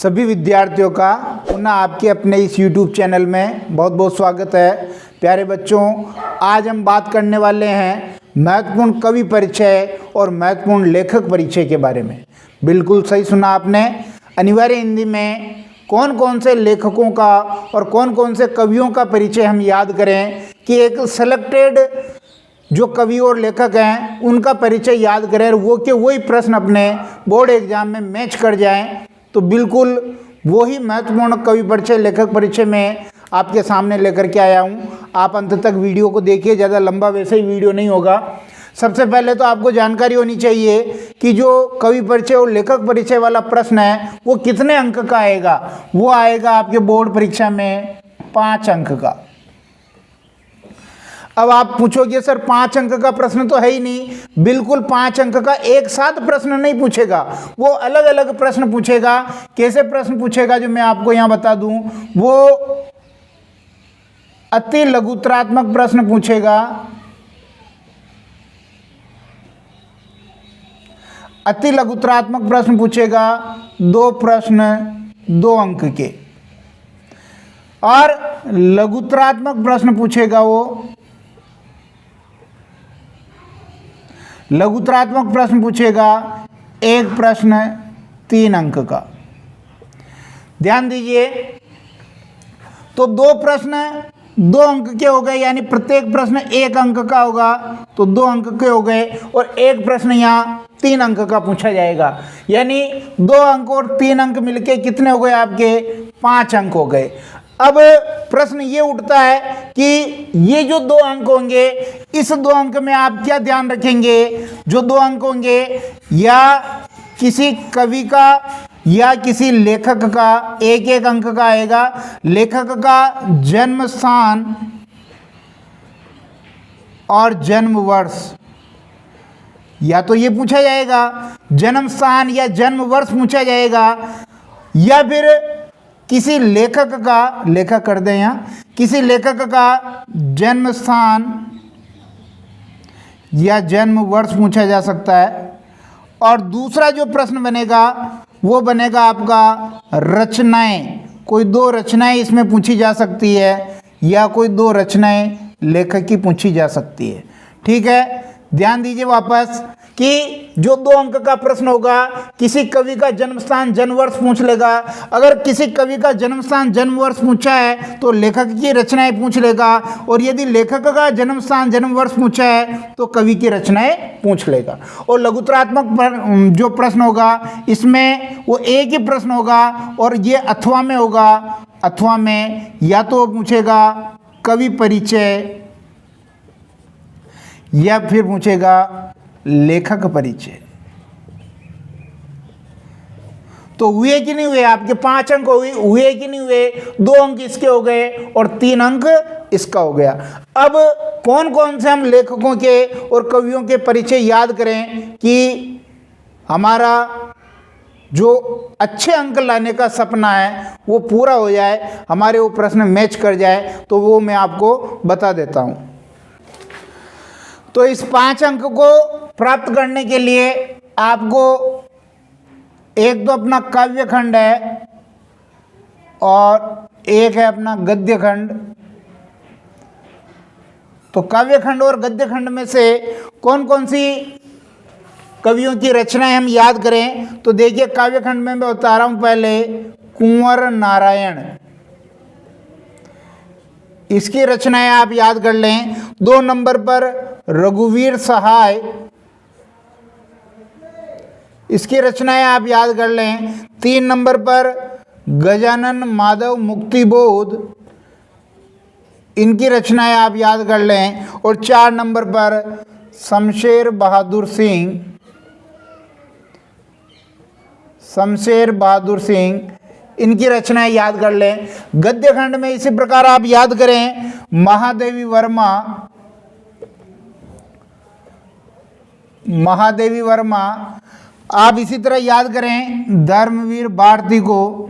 सभी विद्यार्थियों का पुनः आपके अपने इस YouTube चैनल में बहुत बहुत स्वागत है। प्यारे बच्चों, आज हम बात करने वाले हैं महत्वपूर्ण कवि परिचय और महत्वपूर्ण लेखक परिचय के बारे में। बिल्कुल सही सुना आपने। अनिवार्य हिंदी में कौन कौन से लेखकों का और कौन कौन से कवियों का परिचय हम याद करें कि एक सेलेक्टेड जो कवि और लेखक हैं उनका परिचय याद करें और वो के वही प्रश्न अपने बोर्ड एग्जाम में मैच कर जाएं, तो बिल्कुल वही महत्वपूर्ण कवि परिचय लेखक परिचय में आपके सामने लेकर के आया हूँ। आप अंत तक वीडियो को देखिए, ज़्यादा लंबा वैसे ही वीडियो नहीं होगा। सबसे पहले तो आपको जानकारी होनी चाहिए कि जो कवि परिचय और लेखक परिचय वाला प्रश्न है वो कितने अंक का आएगा। वो आएगा आपके बोर्ड परीक्षा में 5 अंक का। अब आप पूछोगे सर 5 अंक का प्रश्न तो है ही नहीं। बिल्कुल 5 अंक का एक साथ प्रश्न नहीं पूछेगा, वो अलग अलग प्रश्न पूछेगा। कैसे प्रश्न पूछेगा जो मैं आपको यहाँ बता दूं, वो अति लघुतरात्मक प्रश्न पूछेगा। अति लघुतरात्मक प्रश्न पूछेगा, 2 प्रश्न 2 अंक के, और लघुतरात्मक प्रश्न पूछेगा वो लघुतरात्मक प्रश्न पूछेगा 1 प्रश्न 3 अंक का। ध्यान दीजिए, तो 2 प्रश्न 2 अंक के हो गए, यानी प्रत्येक प्रश्न 1 अंक का होगा, तो 2 अंक के हो गए। और 1 प्रश्न यहाँ 3 अंक का पूछा जाएगा, यानी 2 अंक और 3 अंक मिलके कितने हो गए आपके? 5 अंक हो गए। अब प्रश्न ये उठता है कि ये जो 2 अंक होंगे, इस 2 अंक में आप क्या ध्यान रखेंगे? जो 2 अंक होंगे या किसी कवि का या किसी लेखक का 1-1 अंक का आएगा। लेखक का जन्म स्थान और जन्म वर्ष, या तो ये पूछा जाएगा जन्म स्थान या जन्म वर्ष पूछा जाएगा, या फिर किसी लेखक का, लेखक कर दें यहाँ, किसी लेखक का जन्म स्थान या जन्म वर्ष पूछा जा सकता है। और दूसरा जो प्रश्न बनेगा वो बनेगा आपका रचनाएं। कोई 2 रचनाएं इसमें पूछी जा सकती है, या कोई 2 रचनाएं लेखक की पूछी जा सकती है। ठीक है, ध्यान दीजिए वापस कि जो 2 अंक का प्रश्न होगा, किसी कवि का जन्म स्थान जन्म वर्ष पूछ लेगा। अगर किसी कवि का जन्म स्थान जन्म वर्ष पूछा है तो लेखक की रचनाएं पूछ लेगा, और यदि लेखक का जन्म स्थान जन्म वर्ष पूछा है तो कवि की रचनाएं पूछ लेगा। और लघुतरात्मक जो प्रश्न होगा इसमें वो एक ही प्रश्न होगा, और ये अथवा में होगा। अथवा में या तो पूछेगा कवि परिचय या फिर पूछेगा लेखक परिचय। तो हुए कि नहीं हुए? आपके 5 अंक हुए कि नहीं हुए? 2 अंक इसके हो गए और 3 अंक इसका हो गया। अब कौन कौन से हम लेखकों के और कवियों के परिचय याद करें कि हमारा जो अच्छे अंक लाने का सपना है वो पूरा हो जाए, हमारे वो प्रश्न मैच कर जाए, तो वो मैं आपको बता देता हूं। तो इस 5 अंक को प्राप्त करने के लिए आपको एक तो अपना काव्य खंड है और एक है अपना गद्य खंड। तो काव्य खंड और गद्य खंड में से कौन कौन सी कवियों की रचनाएं हम याद करें, तो देखिए काव्य खंड में मैं बता रहा हूं। पहले कुंवर नारायण, इसकी रचनाएं आप याद कर लें। 2 नंबर पर रघुवीर सहाय, इसकी रचनाएं आप याद कर लें। 3 नंबर पर गजानन माधव मुक्तिबोध, इनकी रचनाएं आप याद कर लें। और 4 नंबर पर शमशेर बहादुर सिंह, शमशेर बहादुर सिंह, इनकी रचनाएं याद कर लें। गद्य खंड में इसी प्रकार आप याद करें महादेवी वर्मा, महादेवी वर्मा। आप इसी तरह याद करें धर्मवीर भारती को,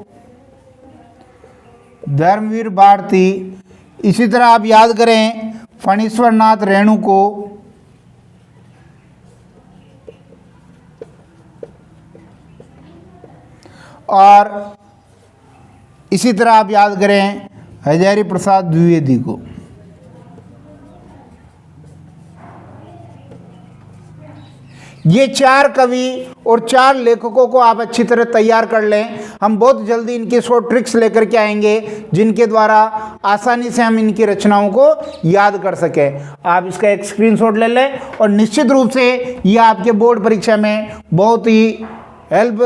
धर्मवीर भारती। इसी तरह आप याद करें फणीश्वर नाथ रेणु को, और इसी तरह आप याद करें हजारी प्रसाद द्विवेदी को। ये 4 कवि और 4 लेखकों को आप अच्छी तरह तैयार कर लें। हम बहुत जल्दी इनकी शॉर्ट ट्रिक्स लेकर के आएंगे जिनके द्वारा आसानी से हम इनकी रचनाओं को याद कर सकें। आप इसका एक स्क्रीनशॉट ले लें और निश्चित रूप से ये आपके बोर्ड परीक्षा में बहुत ही हेल्प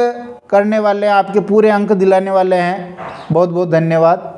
करने वाले हैं, आपके पूरे अंक दिलाने वाले हैं। बहुत बहुत धन्यवाद।